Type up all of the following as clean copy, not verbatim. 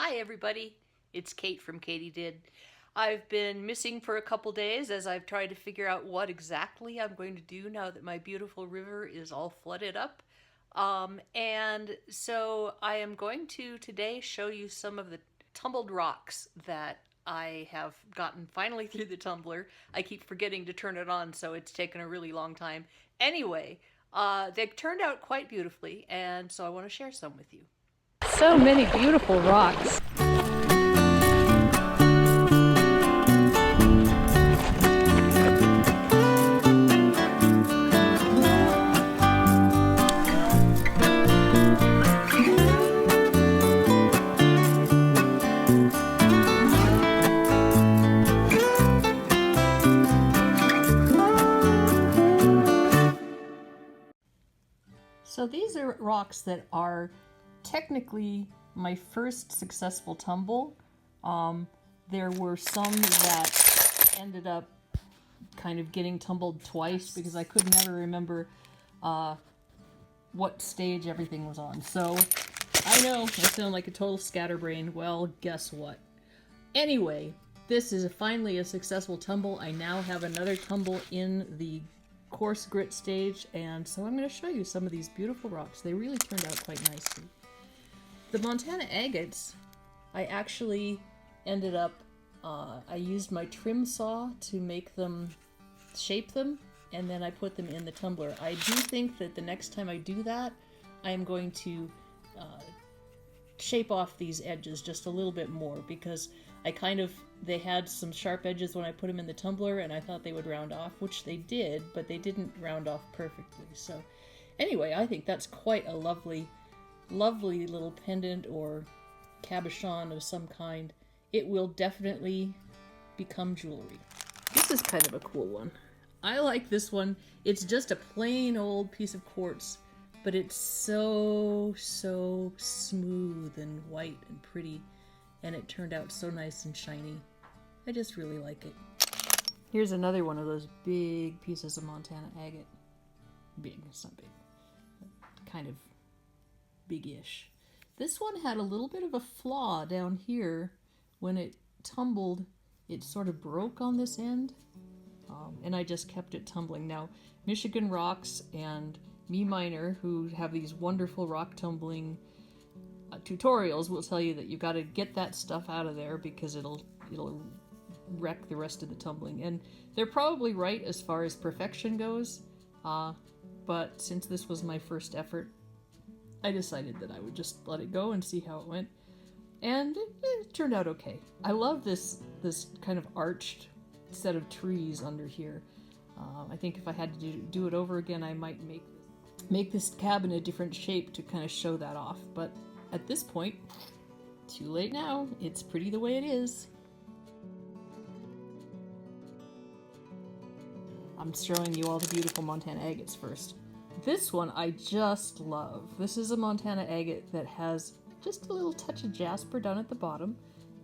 Hi everybody, it's Kate from Katie Did. I've been missing for a couple days as I've tried to figure out what exactly I'm going to do now that my beautiful river is all flooded up. And so I am going to today show you some of the tumbled rocks that I have gotten finally through the tumbler. I keep forgetting to turn it on, so it's taken a really long time. Anyway, they've turned out quite beautifully, and so I want to share some with you. So many beautiful rocks. So these are rocks that are technically my first successful tumble. There were some that ended up kind of getting tumbled twice because I could never remember what stage everything was on. So I know I sound like a total scatterbrain. Well, guess what? Anyway, this is finally a successful tumble. I now have another tumble in the coarse grit stage, and so I'm going to show you some of these beautiful rocks. They really turned out quite nicely. The Montana agates, I actually ended up, I used my trim saw to make them, shape them, and then I put them in the tumbler. I do think that the next time I do that, I am going to shape off these edges just a little bit more, because they had some sharp edges when I put them in the tumbler, and I thought they would round off, which they did, but they didn't round off perfectly. So anyway, I think that's quite a lovely little pendant or cabochon of some kind. It will definitely become jewelry. This is kind of a cool one. I like this one. It's just a plain old piece of quartz, but it's so smooth and white and pretty, and it turned out so nice and shiny. I just really like it. Here's another one of those big pieces of Montana agate. Big, it's not big. Kind of big-ish. This one had a little bit of a flaw down here. When it tumbled, it sort of broke on this end, and I just kept it tumbling. Now, Michigan Rocks and Me Miner, who have these wonderful rock tumbling tutorials, will tell you that you've got to get that stuff out of there because it'll wreck the rest of the tumbling. And they're probably right as far as perfection goes, but since this was my first effort, I decided that I would just let it go and see how it went, and it turned out okay. I love this kind of arched set of trees under here. I think if I had to do it over again, I might make this cabin a different shape to kind of show that off, but at this point, too late now. It's pretty the way it is. I'm showing you all the beautiful Montana agates first. This one I just love. This is a Montana agate that has just a little touch of jasper down at the bottom,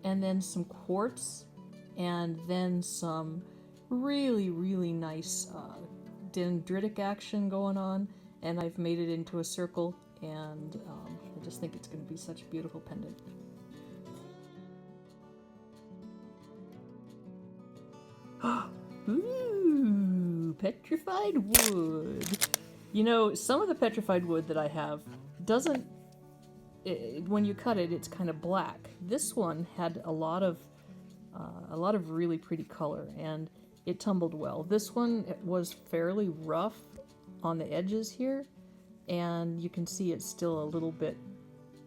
and then some quartz, and then some really nice dendritic action going on, and I've made it into a circle, and I just think it's going to be such a beautiful pendant. Ooh, petrified wood. You know, some of the petrified wood that I have doesn't, when you cut it, it's kind of black. This one had a lot of really pretty color, and it tumbled well. This one was fairly rough on the edges here, and you can see it's still a little bit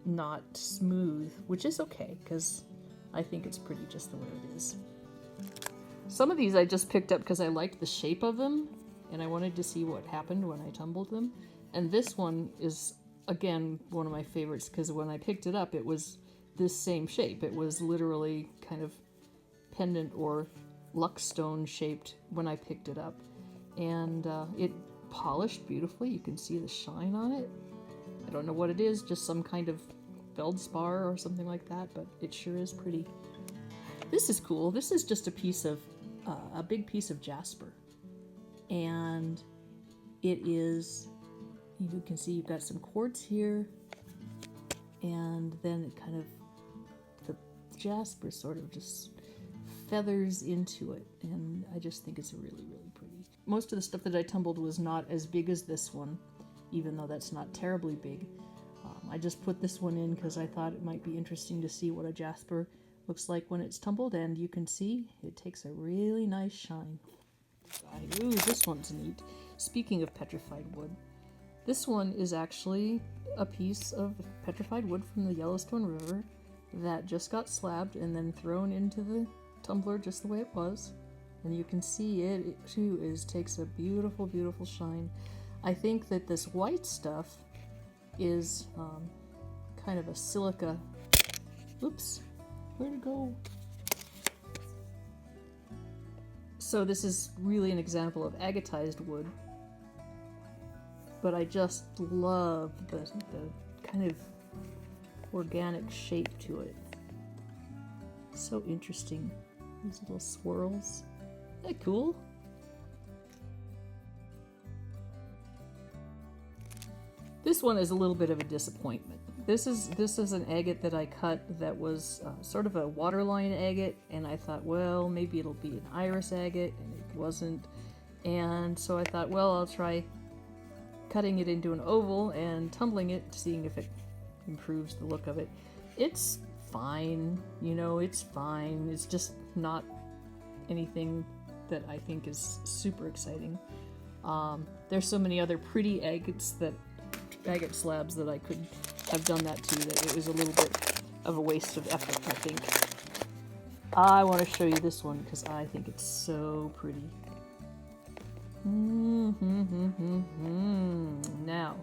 not smooth, which is okay, because I think it's pretty just the way it is. Some of these I just picked up because I liked the shape of them, and I wanted to see what happened when I tumbled them. And this one is, again, one of my favorites, because when I picked it up, it was this same shape. It was literally kind of pendant or luckstone shaped when I picked it up. And it polished beautifully. You can see the shine on it. I don't know what it is, just some kind of feldspar or something like that, but it sure is pretty. This is cool. This is just a big piece of jasper. And it is, you can see you've got some quartz here, and then it kind of, the jasper sort of just feathers into it, and I just think it's really, really pretty. Most of the stuff that I tumbled was not as big as this one, even though that's not terribly big. I just put this one in because I thought it might be interesting to see what a jasper looks like when it's tumbled, and you can see it takes a really nice shine. Ooh, this one's neat. Speaking of petrified wood, this one is actually a piece of petrified wood from the Yellowstone River that just got slabbed and then thrown into the tumbler just the way it was. And you can see it too takes a beautiful, beautiful shine. I think that this white stuff is kind of a silica. Oops, where'd it go? So this is really an example of agatized wood, but I just love the kind of organic shape to it. So interesting. These little swirls. Isn't that cool? This one is a little bit of a disappointment. This is an agate that I cut that was sort of a waterline agate, and I thought, well, maybe it'll be an iris agate, and it wasn't. And so I thought, well, I'll try cutting it into an oval and tumbling it, seeing if it improves the look of it. It's fine, you know, it's fine. It's just not anything that I think is super exciting. There's so many other pretty agate slabs that I could have done that too, that it was a little bit of a waste of effort, I think. I want to show you this one because I think it's so pretty. Now,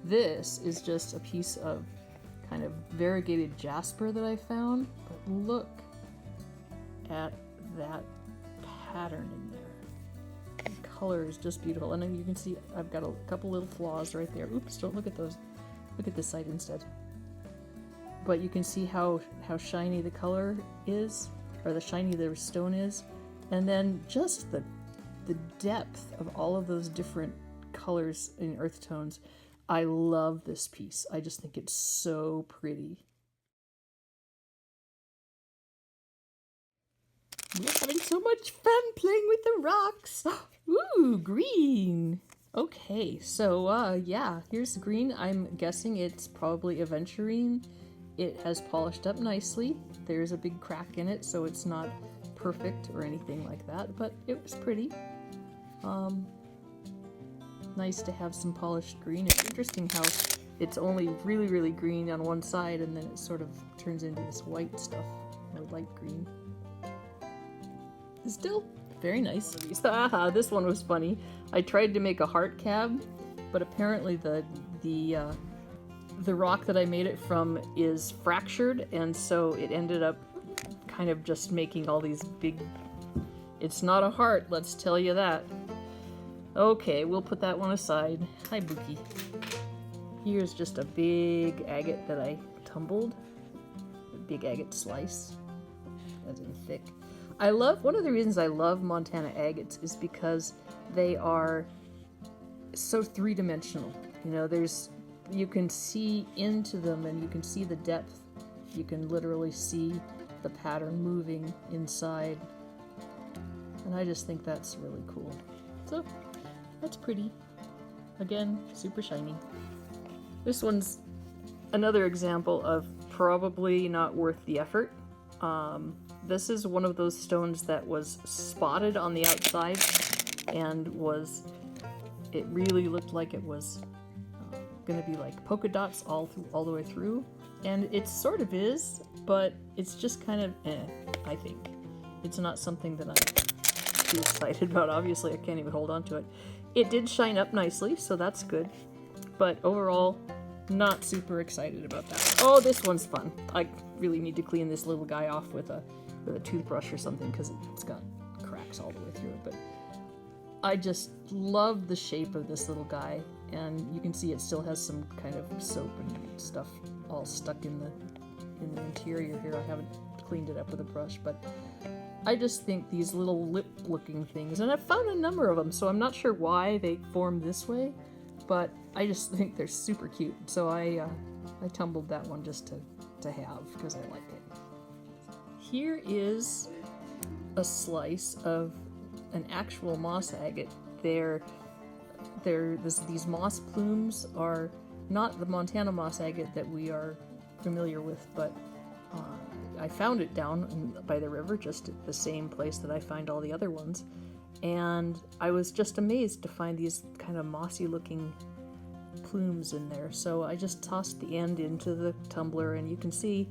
this is just a piece of kind of variegated jasper that I found, but look at that pattern in there. The color is just beautiful, and you can see I've got a couple little flaws right there. Oops, don't look at those. Look at this side instead. But you can see how shiny the color is, or the shiny the stone is, and then just the depth of all of those different colors in earth tones. I love this piece. I just think it's so pretty. We're having so much fun playing with the rocks. Ooh, green. Okay, so yeah, here's the green. I'm guessing it's probably aventurine. It has polished up nicely. There's a big crack in it, so it's not perfect or anything like that, but it was pretty. Nice to have some polished green. It's interesting how it's only really, really green on one side, and then it sort of turns into this white stuff, or light green. Still very nice. This one was funny. I tried to make a heart cab, but apparently the rock that I made it from is fractured, and so it ended up kind of just making all these big... It's not a heart, let's tell you that. Okay, we'll put that one aside. Hi, Buki. Here's just a big agate that I tumbled. A big agate slice, as in thick. One of the reasons I love Montana agates is because they are so three-dimensional. You know, you can see into them, and you can see the depth. You can literally see the pattern moving inside. And I just think that's really cool. So, that's pretty. Again, super shiny. This one's another example of probably not worth the effort. This is one of those stones that was spotted on the outside, and it really looked like it was gonna be like polka dots all the way through, and it sort of is, but it's just kind of I think. It's not something that I'm too excited about. Obviously, I can't even hold on to it. It did shine up nicely, so that's good, but overall, not super excited about that. Oh, this one's fun. I really need to clean this little guy off with a toothbrush or something, because it's got cracks all the way through it, but I just love the shape of this little guy, and you can see it still has some kind of soap and stuff all stuck in the interior here. I haven't cleaned it up with a brush, but I just think these little lip-looking things, and I've found a number of them, so I'm not sure why they form this way, but I just think they're super cute. So I tumbled that one just to have, because I like it. here is a slice of an actual moss agate. These moss plumes are not the Montana moss agate that we are familiar with, but I found it down by the river, just at the same place that I find all the other ones, and I was just amazed to find these kind of mossy looking plumes in there. So I just tossed the end into the tumbler, and you can see,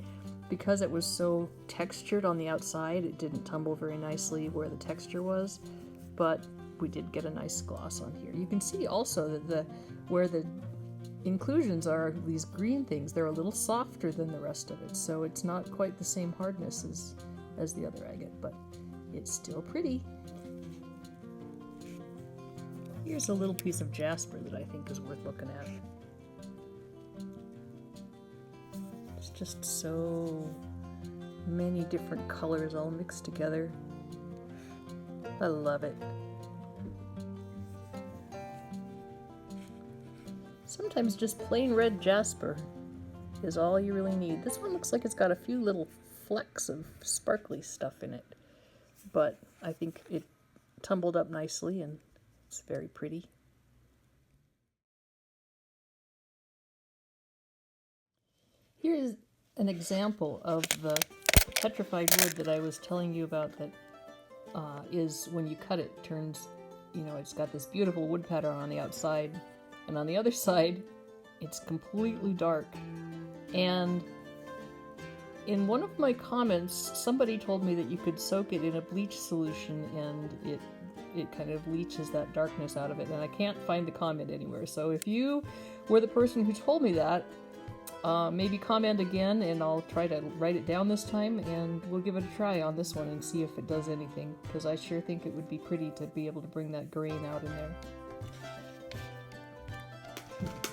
because it was so textured on the outside, it didn't tumble very nicely where the texture was, but we did get a nice gloss on here. You can see also that where the inclusions are, these green things, they're a little softer than the rest of it, so it's not quite the same hardness as the other agate, but it's still pretty. Here's a little piece of jasper that I think is worth looking at. It's just so many different colors all mixed together. I love it. Sometimes just plain red jasper is all you really need. This one looks like it's got a few little flecks of sparkly stuff in it, but I think it tumbled up nicely and it's very pretty. Here's an example of the petrified wood that I was telling you about that is, when you cut it, turns, it's got this beautiful wood pattern on the outside, and on the other side, it's completely dark. And in one of my comments, somebody told me that you could soak it in a bleach solution and it kind of leaches that darkness out of it, and I can't find the comment anywhere. So if you were the person who told me that, maybe comment again, and I'll try to write it down this time, and we'll give it a try on this one and see if it does anything, because I sure think it would be pretty to be able to bring that grain out in there.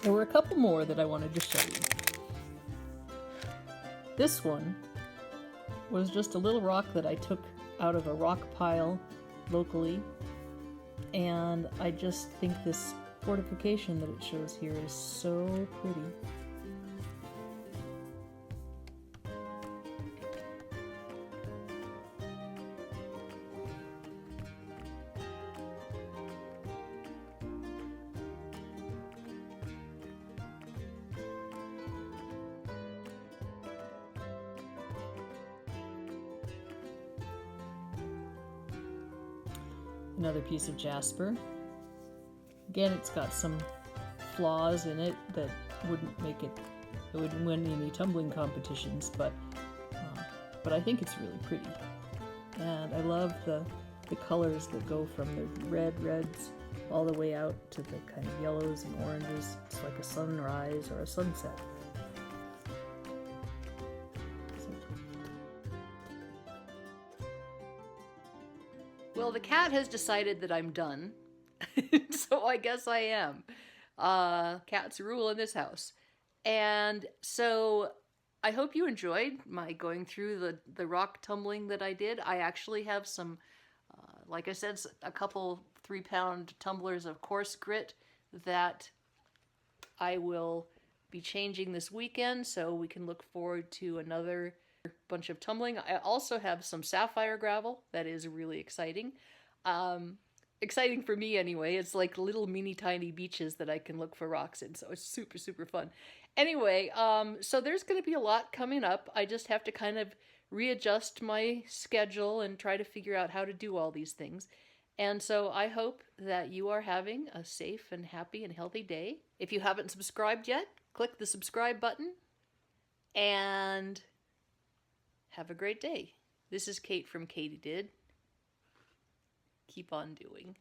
There were a couple more that I wanted to show you. This one was just a little rock that I took out of a rock pile locally, and I just think this fortification that it shows here is so pretty. Another piece of jasper. Again, it's got some flaws in it that wouldn't win any tumbling competitions, but I think it's really pretty. And I love the colors that go from the reds all the way out to the kind of yellows and oranges. It's like a sunrise or a sunset. Well, the cat has decided that I'm done, so I guess I am. Cats rule in this house. And so I hope you enjoyed my going through the rock tumbling that I did. I actually have some, like I said, a couple 3-pound tumblers of coarse grit that I will be changing this weekend, so we can look forward to another bunch of tumbling. I also have some sapphire gravel that is really exciting. Exciting for me anyway. It's like little mini tiny beaches that I can look for rocks in, so it's super, super fun. Anyway, so there's going to be a lot coming up. I just have to kind of readjust my schedule and try to figure out how to do all these things. And so I hope that you are having a safe and happy and healthy day. If you haven't subscribed yet, click the subscribe button and have a great day. This is Kate from Katie Did. Keep on doing.